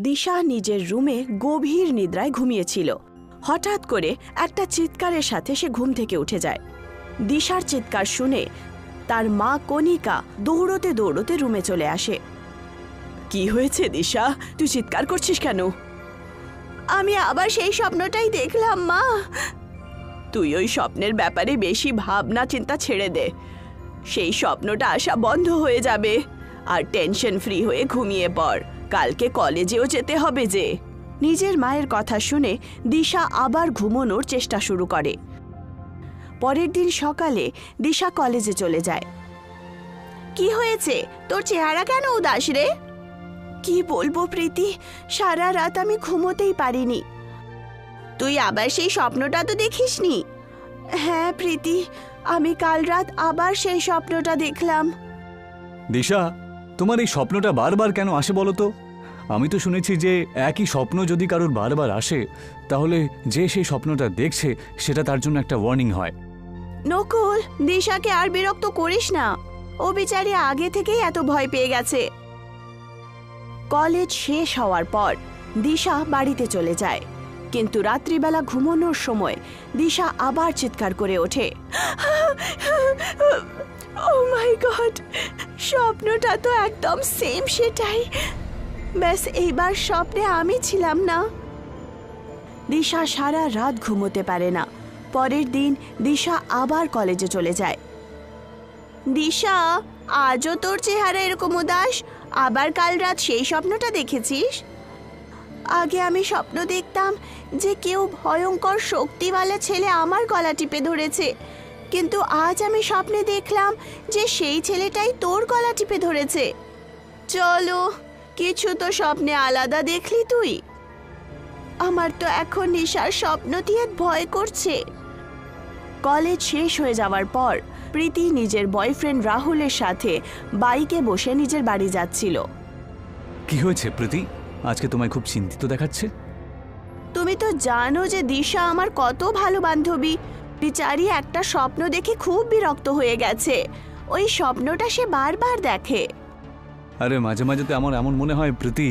দিশা নিজের রুমে গভীর নিদ্রায় ঘুমিয়েছিল। হঠাৎ করে একটা চিৎকারের সাথে সে ঘুম থেকে উঠে যায়। দিশার চিৎকার শুনে তার মা কণিকা দৌড়তে দৌড়তে রুমে চলে আসে। কি হয়েছে দিশা, তুই চিৎকার করছিস কেন? আমি আবার সেই স্বপ্নটাই দেখলাম মা। তুই ওই স্বপ্নের ব্যাপারে বেশি ভাবনা চিন্তা ছেড়ে দে। সেই স্বপ্নটা আসা বন্ধ হয়ে যাবে আর টেনশন ফ্রি হয়ে ঘুমিয়ে পড়। কালকে কলেজেও যেতে হবে যে। নিজের মায়ের কথা শুনে দিশা আবার ঘুমানোর চেষ্টা শুরু করে। পরের দিন সকালে দিশা কলেজে চলে যায়। কি হয়েছে, তোর চেহারা কেন উদাস রে? কি বলবো প্রীতি, সারা রাত আমি ঘুমোতেই পারিনি। তুই আবার সেই স্বপ্নটা তো দেখিসনি? হ্যাঁ প্রীতি, আমি কাল রাত আবার সেই স্বপ্নটা দেখলাম। দিশা, তোমার এই স্বপ্নটা বারবার কেন আসে বলো তো? আমি তো শুনেছি যে একই স্বপ্ন যদি কারোর বারবার আসে তাহলে যে সেই স্বপ্নটা দেখছে সেটা তার জন্য একটা ওয়ার্নিং হয়। নকুল, দিশাকে আর বিরক্ত করিস না। ও বেচারি আগে থেকেই এত ভয় পেয়ে গেছে। কলেজ শেষ হওয়ার পর দিশা বাড়িতে চলে যায়, কিন্তু রাত্রিবেলা ঘুমানোর সময় দিশা আবার চিৎকার করে ওঠে। ও মাই গড, স্বপ্নটা তো একদম সেম সেটাই। ব্যাস এইবার স্বপ্নে আমি ছিলাম না। দিশা সারা রাত ঘুমোতে পারে না। পরের দিন দিশা আবার কলেজে চলে যায়। দিশা, আজও তোর চেহারা এরকম উদাস? আবার কাল রাত সেই স্বপ্নটা দেখেছিস? আগে আমি স্বপ্ন দেখতাম যে কেউ ভয়ঙ্কর শক্তিওয়ালা ছেলে আমার গলা টিপে ধরেছে, কিন্তু আজ আমি স্বপ্নে দেখলাম যে সেই ছেলেটাই তোর গলা টিপে ধরেছে। চলো, কিছু তো স্বপ্নে আলাদা দেখলি তুই। আমার তো এখন নিশার স্বপ্ন দিয়ে ভয় করছে। কলেজ শেষ হয়ে যাওয়ার পর প্রীতি নিজের বয়ফ্রেন্ড রাহুলের সাথে বাইকে বসে নিজের বাড়ি যাচ্ছিল। কি হয়েছে প্রীতি, আজকে তোমায় খুব চিন্তিত দেখাচ্ছে? তুমি তো জানো যে দিশা আমার কত ভালো বান্ধবী। বিচারি একটা স্বপ্ন দেখে খুব বিরক্ত হয়ে গেছে। ওই স্বপ্নটা সে বারবার দেখে। আরে মাঝে মাঝে তো আমার এমন মনে হয় প্রীতি,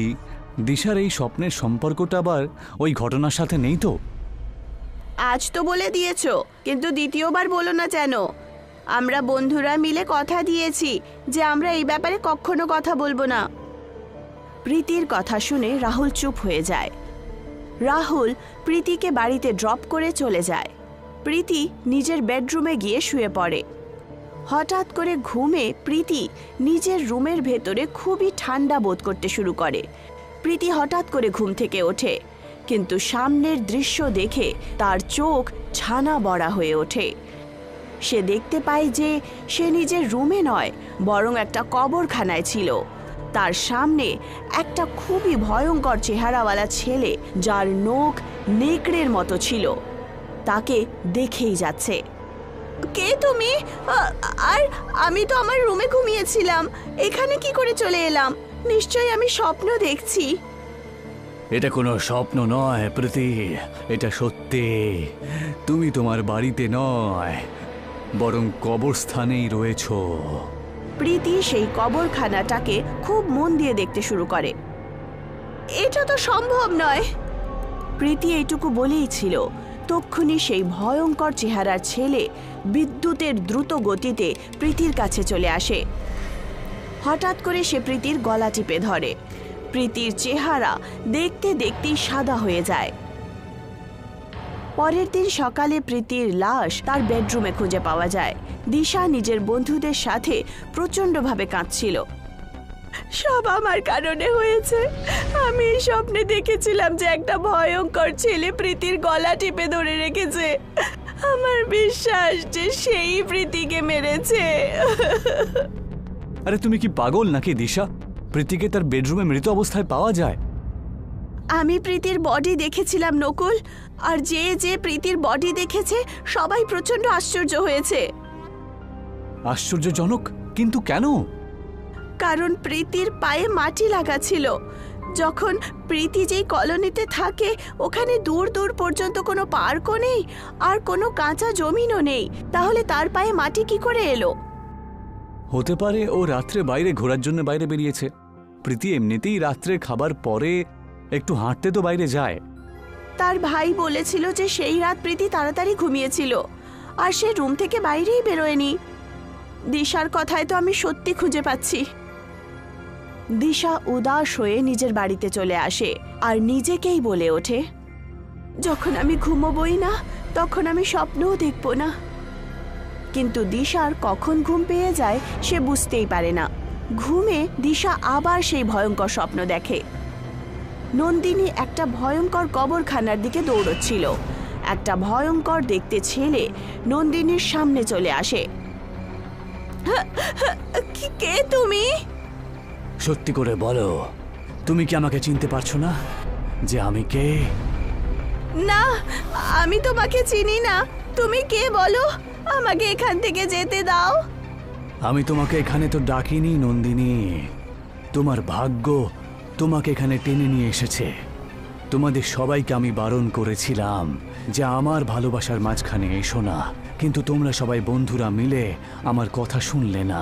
দিশার এই স্বপ্নের সম্পর্কটা আবার ওই ঘটনার সাথে নেই তো? আজ তো বলে দিয়েছো, কিন্তু দ্বিতীয়বার বলো না যেন। আমরা বন্ধুরা মিলে কথা দিয়েছি যে আমরা এই ব্যাপারে কখনো কথা বলবো না। প্রীতির কথা শুনে রাহুল চুপ হয়ে যায়। রাহুল প্রীতিকে বাড়িতে ড্রপ করে চলে যায়। প্রীতি নিজের বেডরুমে গিয়ে শুয়ে পড়ে। হঠাৎ করে ঘুমে প্রীতি নিজের রুমের ভেতরে খুবই ঠান্ডা বোধ করতে শুরু করে। প্রীতি হঠাৎ করে ঘুম থেকে ওঠে, কিন্তু সামনের দৃশ্য দেখে তার চোখ ছানা বড়া হয়ে ওঠে। সে দেখতে পায় যে সে নিজের রুমে নয়, বরং একটা কবরখানায় ছিল। তার সামনে একটা খুবই ভয়ঙ্কর চেহারাওয়ালা ছেলে, যার নখ নেকড়ের মতো ছিল, তাকে দেখেই যাচ্ছে। কে তুমি? আর আমি তো আমার রুমে ঘুমিয়েছিলাম, এখানে কি করে চলে এলাম? নিশ্চয়ই আমি স্বপ্ন দেখছি। এটা কোনো স্বপ্ন নয় প্রীতি, এটা সত্যি। তুমি তোমার বাড়িতে নয়, বরং কবরস্থানেই রয়েছো। প্রীতি সেই কবরখানাটাকে খুব মন দিয়ে দেখতে শুরু করে। এটা তো সম্ভব নয়। প্রীতি এইটুকু বলেই ছিল, তক্ষুনি সেই ভয়ঙ্কর চেহারার ছেলে বিদ্যুতের দ্রুত গতিতে প্রীতির কাছে চলে আসে। হঠাৎ করে সে প্রীতির গলা টিপে ধরে। প্রীতির চেহারা দেখতে দেখতেই সাদা হয়ে যায়। পরের দিন সকালে প্রীতির লাশ তার বেডরুমে খুঁজে পাওয়া যায়। দিশা নিজের বন্ধুদের সাথে প্রচণ্ডভাবে কাঁদছিল। সব আমার কারণে হয়েছে। আমি এই স্বপ্নে দেখেছিলাম যে একটা ভয়ঙ্কর ছেলে প্রীতির গলা টিপে ধরে রেখেছে। আমার বিশ্বাস যে সেই প্রীতিকে মেরেছে। আরে তুমি কি পাগল নাকি দিশা? প্রীতিকে তার বেডরুমে মৃত অবস্থায় পাওয়া যায়? আমি প্রীতির বডি দেখেছিলাম নকুল, আর যে যে প্রীতির বডি দেখেছে সবাই প্রচন্ড আশ্চর্য হয়েছে। আশ্চর্যজনক? কিন্তু কেন? কারণ প্রীতির পায়ে মাটি লাগা ছিল। যখন প্রীতি যেই কলোনিতে থাকে ওখানে দূর দূর পর্যন্ত কোনো পার্কও নেই আর কোনো কাঁচা জমিনও নেই, তাহলে তার পায়ে মাটি কি করে এলো? হতে পারে ও রাত্রে বাইরে ঘোরার জন্য বাইরে বেরিয়েছে। প্রীতি এমনিতেই রাত্রে খাবার পরে একটু হাঁটতে তো বাইরে যায়। তার ভাই বলেছিল যে সেই রাত প্রীতি তাড়াতাড়ি ঘুমিয়েছিল আর সে রুম থেকে বাইরেই বেরোয়নি। দিশার কথায় তো আমি সত্যি খুঁজে পাচ্ছি। দিশা উদাস হয়ে নিজের বাড়িতে চলে আসে আর নিজেকেই বলে ওঠে, যখন আমি ঘুমোবই না তখন আমি স্বপ্নও দেখব না। কিন্তু দিশার কখন ঘুম পেয়ে যায় সে বুঝতেই পারে না। ঘুমে দিশা আবার সেই ভয়ঙ্কর স্বপ্ন দেখে। নন্দিনী একটা ভয়ঙ্কর কবরখানার দিকে দৌড়চ্ছিল। একটা ভয়ঙ্কর দেখতে ছেলে নন্দিনীর সামনে চলে আসে। কে তুমি? সত্যি করে বলো, তুমি কি আমাকে চিনতে পারছো না যে আমি কে? না, আমি তোমাকে চিনি না। তুমি কে বলো? আমাকে এখান থেকে যেতে দাও। আমি তোমাকে এখানে তো ডাকিনি নন্দিনী। তোমার ভাগ্য তোমাকে এখানে টেনে নিয়ে এসেছে। তোমাদের সবাইকে আমি বারণ করেছিলাম যে আমার ভালোবাসার মাঝখানে এসো না, কিন্তু তোমরা সবাই বন্ধুরা মিলে আমার কথা শুনলে না।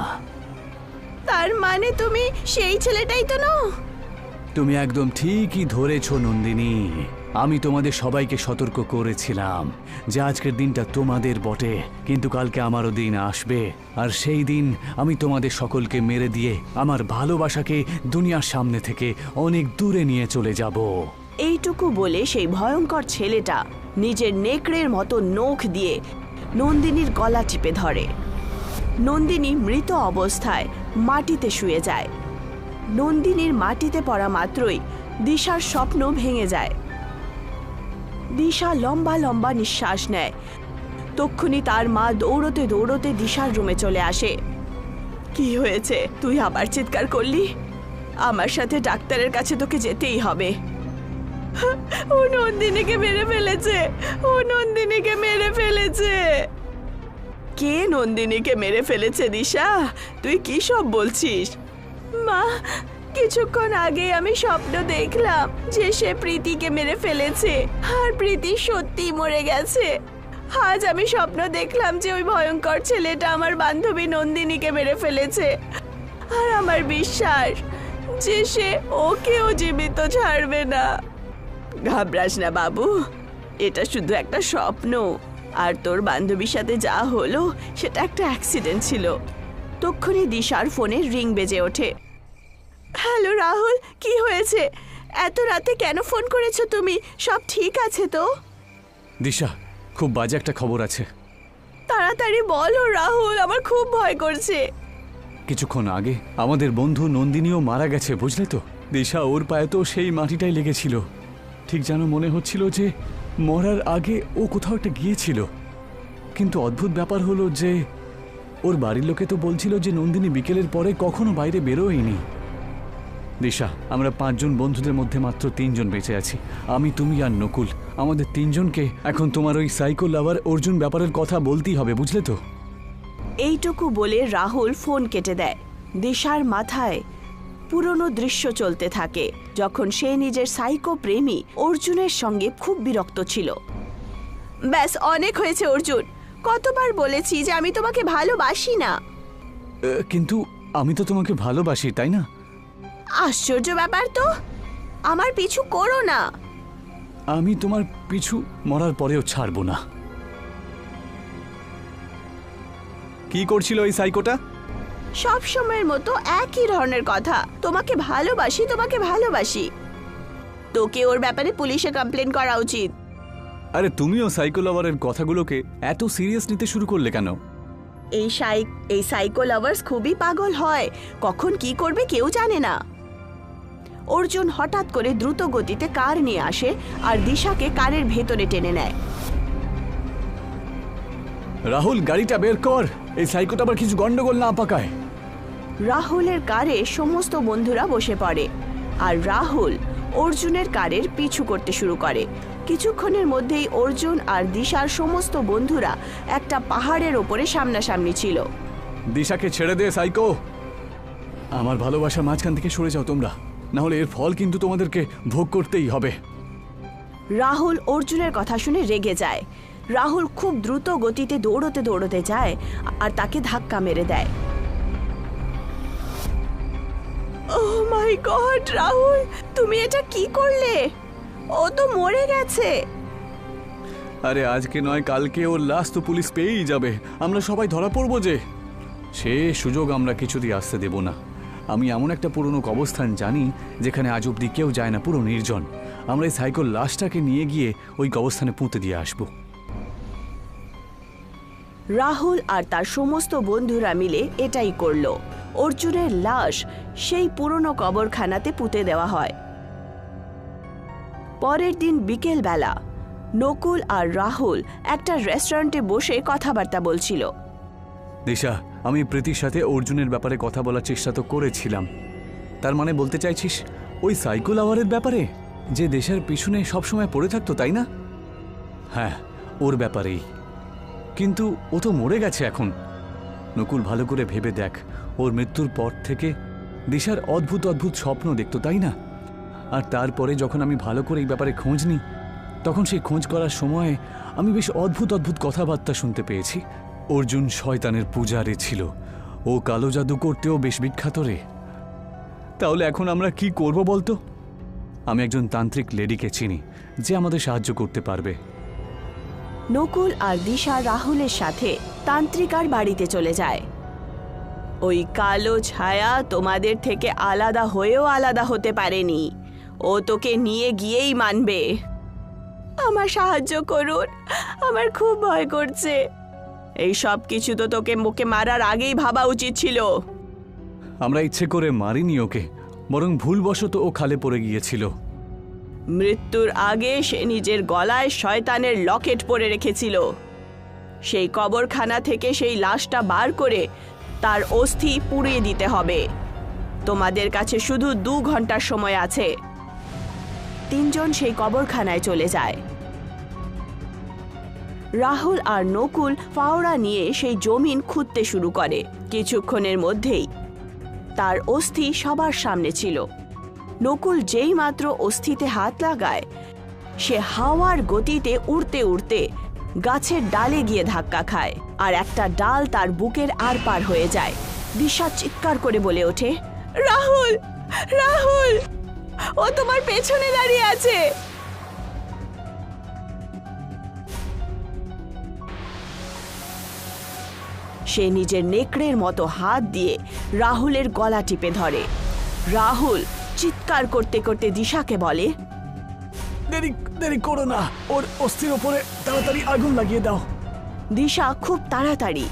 তার মানে তুমি সেই ছেলেটাই তো নও? তুমি একদম ঠিকই ধরেছো নন্দিনী। আমি তোমাদের সবাইকে সতর্ক করেছিলাম যে আজকের দিনটা তোমাদের বটে, কিন্তু কালকে আমারও দিন আসবে, আর সেই দিন আমি তোমাদের সকলকে মেরে দিয়ে আমার ভালোবাসাকে দুনিয়ার সামনে থেকে অনেক দূরে নিয়ে চলে যাব। এইটুকু বলে সেই ভয়ঙ্কর ছেলেটা নিজের নেকড়ের মতো নখ দিয়ে নন্দিনীর গলা টিপে ধরে। নন্দিনী মৃত অবস্থায় মাটিতে শুয়ে যায়। নন্দিনীর মাটিতে পড়া মাত্রই দিশার স্বপ্ন ভেঙে যায়। দিশা লম্বা লম্বা নিঃশ্বাস নেয়। তক্ষুনি তার মা দৌড়তে দৌড়তে দিশার রুমে চলে আসে। কি হয়েছে? তুই আবার চিৎকার করলি? আমার সাথে ডাক্তারের কাছে তোকে যেতেই হবে। ও নন্দিনীকে মেরে ফেলেছে, ও নন্দিনীকে মেরে ফেলেছে। কে নন্দিনীকে মেরে ফেলেছে দিশা? তুই কি সব বলছিস? মা, কিছুক্ষণ আগে আমি স্বপ্ন দেখলাম যে সে প্রীতিকে মেরে ফেলেছে আর প্রীতি সত্যি মরে গেছে। আজ আমি স্বপ্ন দেখলাম যে ওই ভয়ঙ্কর ছেলেটা আমার বান্ধবী নন্দিনীকে মেরে ফেলেছে, আর আমার বিশ্বাস যে সে ওকেও জীবিত ছাড়বে না। ঘাবড়াস না বাবু, এটা শুধু একটা স্বপ্ন, আর তোর বান্ধবীর সাথে যা হলো সেটা একটা অ্যাক্সিডেন্ট ছিল। তক্ষুনি দিশার ফোনে রিং বেজে ওঠে। হ্যালো রাহুল, কি হয়েছে? এত রাতে কেন ফোন করেছো তুমি? সব ঠিক আছে তো? দিশা, খুব বাজে একটা খবর আছে। তাড়াতাড়ি বলো রাহুল, আমার খুব ভয় করছে। কিছুক্ষণ আগে আমাদের বন্ধু নন্দিনীও মারা গেছে, বুঝলে তো? দিশা, ওর পায়ে তো সেই মাটিটাই লেগেছিল। ঠিক যেন মনে হচ্ছিল যে মরার আগে ও কোথাও একটা গিয়েছিল। কিন্তু অদ্ভুত ব্যাপার হলো যে ওর বাড়ির লোকে তো বলছিল যে নন্দিনী বিকেলের পরে কখনো বাইরে বেরোয়নি। দিশা, আমরা 5 জন বন্ধুদের মধ্যে মাত্র 3 জন বেঁচে আছি, আমি, তুমি আর নকুল। আমাদের 3 জনকে এখন তোমার ওই সাইকো লাভার অর্জুন ব্যাপারের কথা বলতেই হবে, বুঝলে তো? এইটুকু বলে রাহুল ফোন কেটে দেয়। দিশার মাথায় পুরনো দৃশ্য চলতে থাকে, যখন সে নিজের সাইকো প্রেমী অর্জুনের সঙ্গে খুব বিরক্ত ছিল। ব্যাস, অনেক হয়েছে অর্জুন। কতবার বলেছি যে আমি তোমাকে ভালোবাসি না। কিন্তু আমি তো তোমাকে ভালোবাসি, তাই না? আশ্চর্য ব্যাপার তো। আমার পিছু করো না। আমি তোমার পিছু মরার পরেও ছাড়বো না। কি করছিল ওই সাইকোটা? সব সময়ের মতো একই ধরনের কথা, তোমাকে ভালোবাসি, তোমাকে ভালোবাসি। তোকে ওর ব্যাপারে পুলিশে কমপ্লেন করা উচিত। আরে তুমিও সাইকো লাভারের কথাগুলোকে এত সিরিয়াস নিতে শুরু করলে কেন? এই সাইকো লাভার্স খুবই পাগল হয়, কখন কি করবে কেউ জানে না। অর্জুন হঠাৎ করে দ্রুত গতিতে কার নিয়ে আসে আর দিশাকে কারের ভেতরে টেনে নেয়। রাহুল, গাড়িটা বের কর, এই সাইকোটা আবার কিছু গন্ডগোল না পাকায়। রাহুলের কারে সমস্ত বন্ধুরা বসে পড়ে আর রাহুল অর্জুনের কারের পিছু করতে শুরু করে। কিছুক্ষণের মধ্যেই অর্জুন আর দিশার সমস্ত বন্ধুরা একটা পাহাড়ের ওপরে সামনাসামনি ছিল। দিশাকে ছেড়ে দে সাইকো। আমার ভালোবাসার মাঝখান থেকে সরে যাও তোমরা, না হলে এর ফল কিন্তু তোমাদেরকে ভোগ করতেই হবে। রাহুল অর্জুনের কথা শুনে রেগে যায়। রাহুল খুব দ্রুত গতিতে দৌড়তে দৌড়তে যায় আর তাকে ধাক্কা মেরে দেয়। ওহ মাই গড রাহুল, তুমি এটা কি করলে? ও তো মরে গেছে। আরে আজকে নয় কালকে ওর লাশ তো পুলিশ পেয়েই যাবে, আমরা সবাই ধরা পড়বো যে। সে সুযোগ আমরা কিছুতেই আসতে দেব না। আমি এমন একটা পুরনো কবরস্থান জানি যেখানে আজ অব্দি কেউ যায় না, পুরো নির্জন। আমরা এই সাইকোর লাশটাকে নিয়ে গিয়ে ওই কবরস্থানে পুঁতে দিয়ে আসবো। রাহুল আর তার সমস্ত বন্ধুরা মিলে এটাই করলো। অর্জুনের লাশ সেই পুরনো কবরখানাতে পুঁতে দেওয়া হয়। পরের দিন বিকেল বেলা নকুল আর রাহুল একটা রেস্টুরেন্টে বসে কথাবার্তা বলছিল। দিশা, আমি প্রীতির সাথে অর্জুনের ব্যাপারে কথা বলার চেষ্টা তো করেছিলাম। তার মানে বলতে চাইছিস ওই সাইকো লাভারের ব্যাপারে, যে দেশের পিছনে সবসময় পড়ে থাকতো, তাই না? হ্যাঁ, ওর ব্যাপারেই। কিন্তু ও তো মরে গেছে এখন। নকুল, ভালো করে ভেবে দেখ, ওর মৃত্যুর পর থেকে দিশার অদ্ভুত অদ্ভুত স্বপ্ন দেখতো, তাই না? আর তারপরে যখন আমি ভালো করে এই ব্যাপারে খোঁজ নিই, তখন সেই খোঁজ করার সময়ে আমি বেশ অদ্ভুত অদ্ভুত কথাবার্তা শুনতে পেয়েছি। অর্জুন শয়তানের পূজারে ছিল, ও কালো জাদু করতেও বেশ বিখ্যাত রে। তাহলে এখন আমরা কি করব বলতো? আমি একজন তান্ত্রিক লেডিকে চিনি যে আমাদের সাহায্য করতে পারবে। নকুল আর দিশা রাহুলের সাথে তান্ত্রিকার বাড়িতে চলে যায়। ওই কালো ছায়া তোমাদের থেকে আলাদা হয়েও আলাদা হতে পারেনি। ও তোকে নিয়ে গিয়েই মানবে। আমার সাহায্য করুন, আমার খুব ভয় করছে। এই সব কিছু তো তোকে মুখে মারার আগেই ভাবা উচিত ছিল। আমরা ইচ্ছে করে মারিনি ওকে, বরং ভুলবশত ও খালে পড়ে গিয়েছিল। মৃত্যুর আগে সে নিজের গলায় শয়তানের লকেট পরে রেখেছিল। সেই কবরখানা থেকে সেই লাশটা বার করে তার অস্থি পুড়িয়ে দিতে হবে। তোমাদের কাছে শুধু 2 ঘন্টার সময় আছে। 3 জন সেই কবরখানায় চলে যায়। রাহুল আর নকুল ফাওড়া নিয়ে সেই জমিন খুঁড়তে শুরু করে। কিছুক্ষণের মধ্যেই তার অস্থি সবার সামনে ছিল। নকুল যেই মাত্র অস্থিতে হাত লাগায়, সে হাওয়ার গতিতে উড়তে উড়তে গাছের ডালে গিয়ে ধাক্কা খায়, আর একটা ডাল তার বুকের আরপার হয়ে যায়। দিশা চিৎকার করে বলে ওঠে, রাহুল, রাহুল, ও তোমার পেছনে দাঁড়িয়ে আছে। সে নিজের নেকড়ের মতো হাত দিয়ে রাহুলের গলা টিপে ধরে। রাহুল চিৎকার করতে করতে দিশাকে বলে, দেরি দেরি করো না, ওর অস্থির ওপরে তাড়াতাড়ি আগুন লাগিয়ে দাও। দিশা খুব তাড়াতাড়ি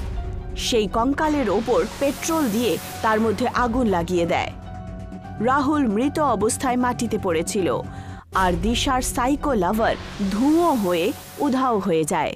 সেই কঙ্কালের ওপর পেট্রোল দিয়ে তার মধ্যে আগুন লাগিয়ে দেয়। রাহুল মৃত অবস্থায় মাটিতে পড়েছিল, আর দিশার সাইকো লাভার ধুঁয়ো হয়ে উধাও হয়ে যায়।